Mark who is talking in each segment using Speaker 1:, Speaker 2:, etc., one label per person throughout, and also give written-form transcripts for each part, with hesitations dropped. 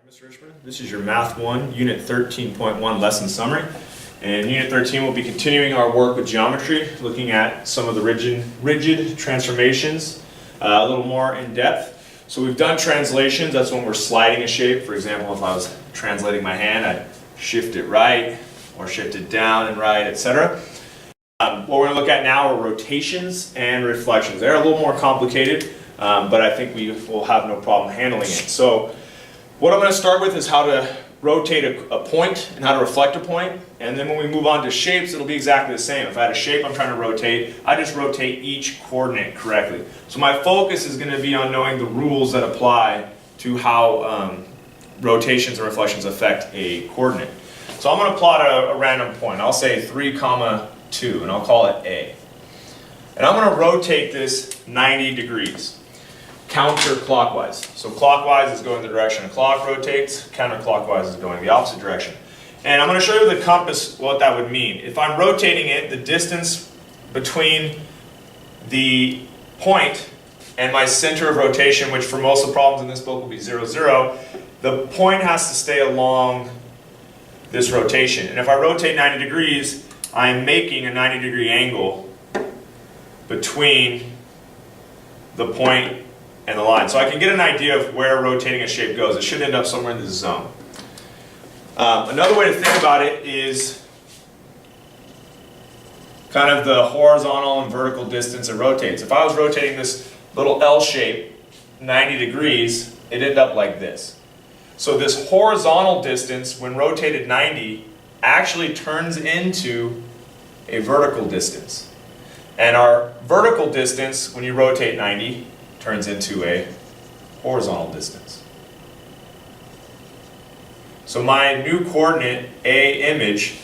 Speaker 1: Mr. Richmond. This is your Math 1, Unit 13.1 lesson summary. And Unit 13 will be continuing our work with geometry, looking at some of the rigid transformations a little more in depth. So we've done translations. That's when we're sliding a shape. For example, if I was translating my hand, I'd shift it right or shift it down and right, etc. What we're going to look at now are rotations and reflections. They're a little more complicated, but I think we will have no problem handling it. So what I'm going to start with is how to rotate a point and how to reflect a point. And then when we move on to shapes, it'll be exactly the same. If I had a shape I'm trying to rotate, I just rotate each coordinate correctly. So my focus is going to be on knowing the rules that apply to how rotations and reflections affect a coordinate. So I'm going to plot a random point. I'll say 3, 2, and I'll call it A. And I'm going to rotate this 90 degrees. Counterclockwise. So clockwise is going the direction a clock rotates, counterclockwise is going the opposite direction. And I'm going to show you with the compass what that would mean. If I'm rotating it, the distance between the point and my center of rotation, which for most of the problems in this book will be 0, 0, the point has to stay along this rotation. And if I rotate 90 degrees, I'm making a 90-degree angle between the point and the line. So I can get an idea of where rotating a shape goes. It should end up somewhere in this zone. Another way to think about it is kind of the horizontal and vertical distance it rotates. If I was rotating this little L shape 90 degrees, it'd end up like this. So this horizontal distance, when rotated 90, actually turns into a vertical distance. And our vertical distance, when you rotate 90, turns into a horizontal distance. So my new coordinate, A image,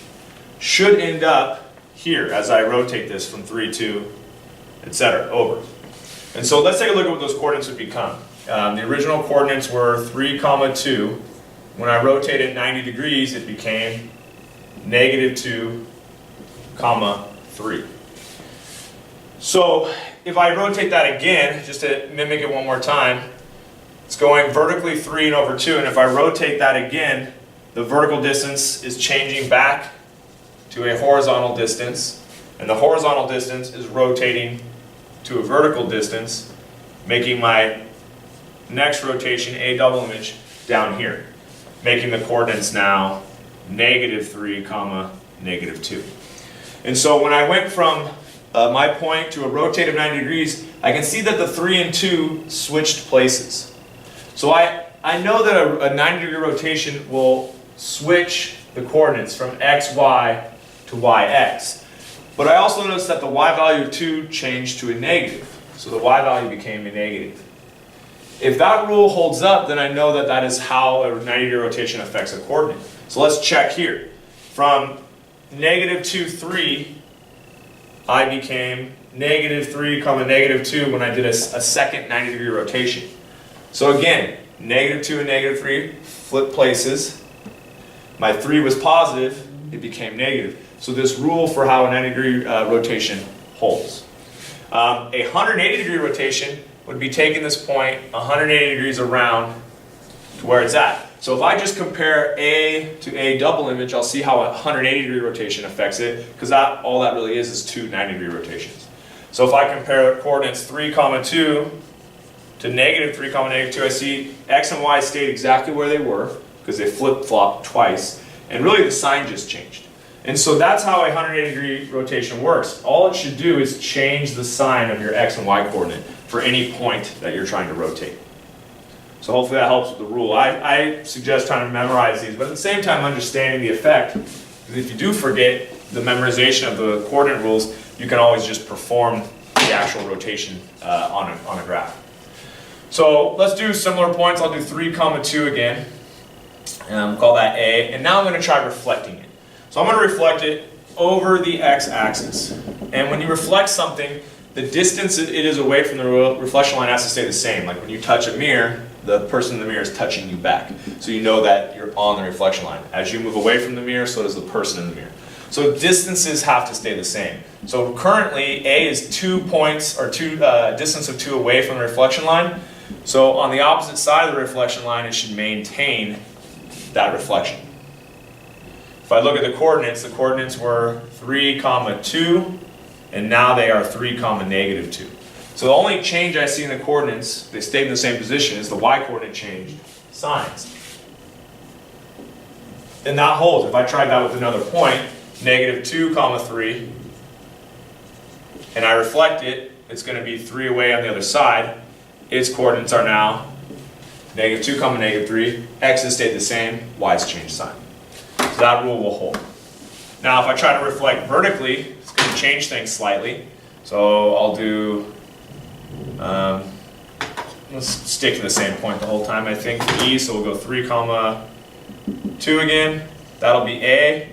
Speaker 1: should end up here as I rotate this from 3, 2, etc. over. And so let's take a look at what those coordinates would become. The original coordinates were 3, 2. When I rotated 90 degrees, it became -2, 3. So if I rotate that again, just to mimic it one more time, it's going vertically 3 and over 2, and if I rotate that again, the vertical distance is changing back to a horizontal distance, and the horizontal distance is rotating to a vertical distance, making my next rotation a double image down here, making the coordinates now -3, -2. And so when I went from my point to a rotate of 90 degrees, I can see that the 3 and 2 switched places. So I know that a 90-degree rotation will switch the coordinates from x, y to y, x. But I also noticed that the y value of 2 changed to a negative. So the y value became a negative. If that rule holds up, then I know that that is how a 90-degree rotation affects a coordinate. So let's check here. From -2, 3, I became -3, -2 when I did a second 90-degree rotation. So again, -2 and -3 flip places. My 3 was positive, it became negative. So this rule for how a 90-degree rotation holds. A 180-degree rotation would be taking this point 180 degrees around to where it's at. So if I just compare A to A double image, I'll see how a 180-degree rotation affects it, because all that really is 2 90-degree rotations. So if I compare coordinates 3, 2 to -3, -2, I see x and y stayed exactly where they were, because they flip-flopped twice, and really the sign just changed. And so that's how a 180-degree rotation works. All it should do is change the sign of your x and y coordinate for any point that you're trying to rotate. So hopefully that helps with the rule. I suggest trying to memorize these, but at the same time understanding the effect. Because if you do forget the memorization of the coordinate rules, you can always just perform the actual rotation on a graph. So let's do similar points. I'll do 3, 2 again. Call that A. And now I'm going to try reflecting it. So I'm going to reflect it over the x-axis. And when you reflect something, the distance it is away from the reflection line has to stay the same. Like when you touch a mirror, the person in the mirror is touching you back. So you know that you're on the reflection line. As you move away from the mirror, so does the person in the mirror. So distances have to stay the same. So currently, A is 2 points, or distance of 2 away from the reflection line. So on the opposite side of the reflection line, it should maintain that reflection. If I look at the coordinates were 3, 2, and now they are 3, -2. So the only change I see in the coordinates, they stayed in the same position, is the y-coordinate changed signs. And that holds. If I tried that with another point, -2, 3, and I reflect it, it's going to be 3 away on the other side. Its coordinates are now -2, -3. X has stayed the same, y has changed sign. So that rule will hold. Now if I try to reflect vertically, it's going to change things slightly. So I'll do, let's stick to the same point the whole time I think for E. So we'll go 3, 2 again. That'll be A.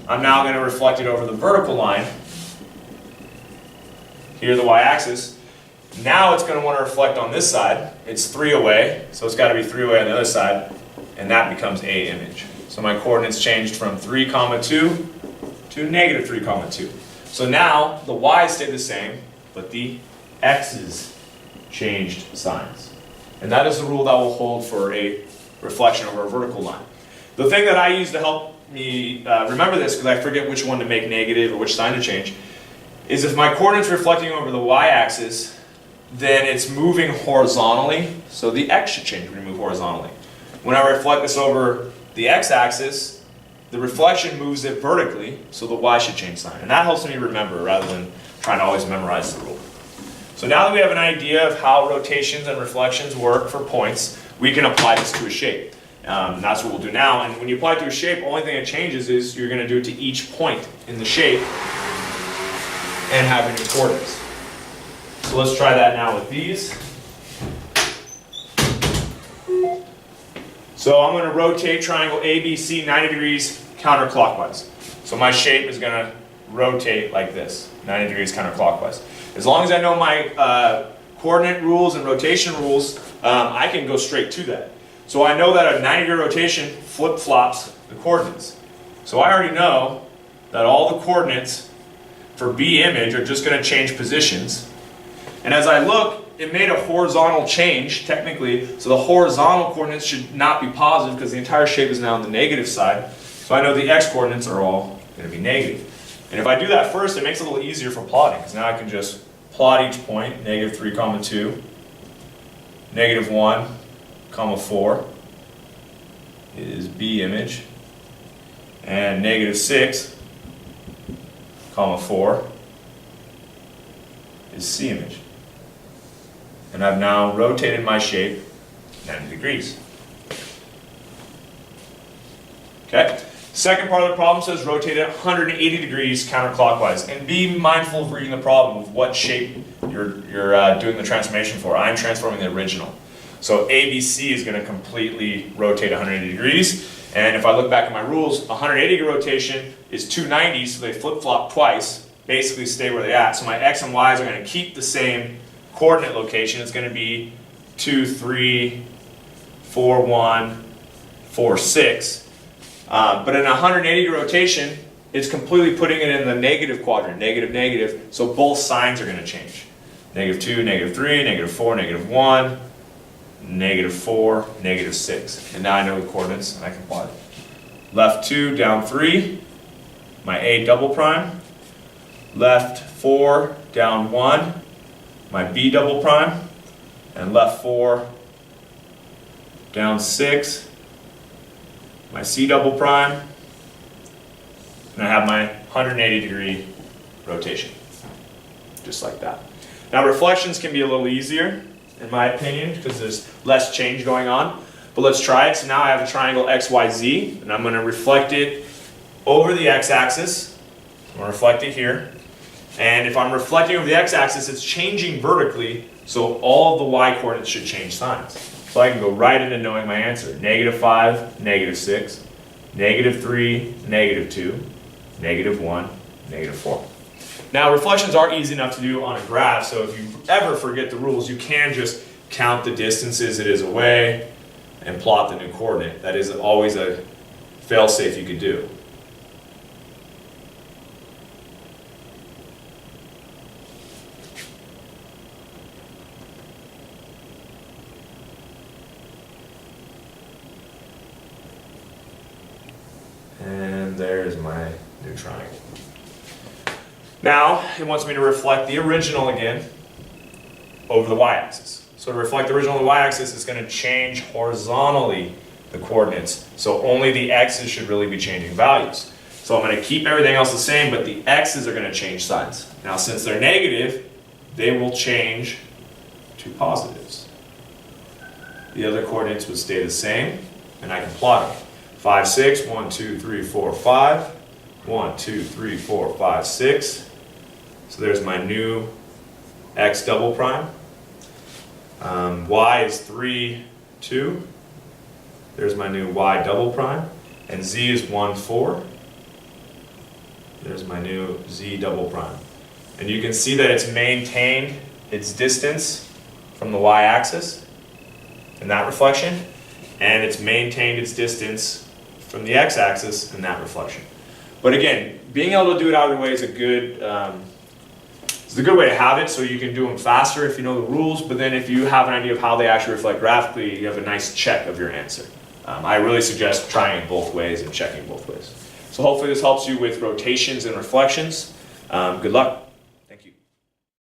Speaker 1: I'm now going to reflect it over the vertical line. Here the y-axis. Now it's going to want to reflect on this side. It's 3 away, so it's got to be 3 away on the other side, and that becomes A image. So my coordinates changed from 3, 2 to -3, 2. So now the y stayed the same, but the x's changed signs. And that is the rule that will hold for a reflection over a vertical line. The thing that I use to help me remember this, because I forget which one to make negative or which sign to change, is if my coordinate's reflecting over the y-axis, then it's moving horizontally, so the x should change when we move horizontally. When I reflect this over the x-axis, the reflection moves it vertically, so the y should change sign. And that helps me remember rather than trying to always memorize the rule. So now that we have an idea of how rotations and reflections work for points, we can apply this to a shape. That's what we'll do now. And when you apply it to a shape, the only thing that changes is you're going to do it to each point in the shape and have your new coordinates. So let's try that now with these. So I'm going to rotate triangle ABC 90 degrees counterclockwise. So my shape is going to rotate like this, 90 degrees counterclockwise. As long as I know my coordinate rules and rotation rules, I can go straight to that. So I know that a 90-degree rotation flip-flops the coordinates. So I already know that all the coordinates for B image are just going to change positions. And as I look, it made a horizontal change, technically, so the horizontal coordinates should not be positive because the entire shape is now on the negative side. So I know the x coordinates are all going to be negative. And if I do that first, it makes it a little easier for plotting, because now I can just plot each point, -3, 2, -1, 4 is B image, and -6, 4 is C image. And I've now rotated my shape 90 degrees. Okay? Second part of the problem says rotate it 180 degrees counterclockwise. And be mindful of reading the problem of what shape you're doing the transformation for. I'm transforming the original. So ABC is going to completely rotate 180 degrees. And if I look back at my rules, 180 degree rotation is 290, so they flip-flop twice, basically stay where they're at. So my x and y's are going to keep the same coordinate location. It's going to be 2, 3, 4, 1, 4, 6. But in a 180 degree rotation, it's completely putting it in the negative quadrant, negative, negative, so both signs are going to change. -2, -3, -4, -1, -4, -6. And now I know the coordinates and I can plot it. Left 2, down 3, my A double prime. Left 4, down 1, my B double prime. And left 4, down 6, my C double prime, and I have my 180 degree rotation, just like that. Now reflections can be a little easier, in my opinion, because there's less change going on, but let's try it. So now I have a triangle XYZ, and I'm going to reflect it over the x-axis. I'm going to reflect it here, and if I'm reflecting over the x-axis, it's changing vertically, so all of the y coordinates should change signs. So I can go right into knowing my answer. -5, -6, -3, -2, -1, -4. Now reflections are easy enough to do on a graph, so if you ever forget the rules, you can just count the distances it is away and plot the new coordinate. That is always a fail-safe you could do. And there's my new triangle. Now, it wants me to reflect the original again over the y-axis. So to reflect the original on the y-axis, it's going to change horizontally the coordinates. So only the x's should really be changing values. So I'm going to keep everything else the same, but the x's are going to change signs. Now, since they're negative, they will change to positives. The other coordinates would stay the same, and I can plot them. 5, 6, 1, 2, 3, 4, 5. 1, 2, 3, 4, 5, 6. So there's my new x double prime. Y is 3, 2. There's my new y double prime. And z is 1, 4. There's my new z double prime. And you can see that it's maintained its distance from the y-axis in that reflection, and it's maintained its distance from the x-axis in that reflection. But again, being able to do it either way is a good way to have it, so you can do them faster if you know the rules, but then if you have an idea of how they actually reflect graphically, you have a nice check of your answer. I really suggest trying it both ways and checking both ways. So hopefully this helps you with rotations and reflections. Good luck.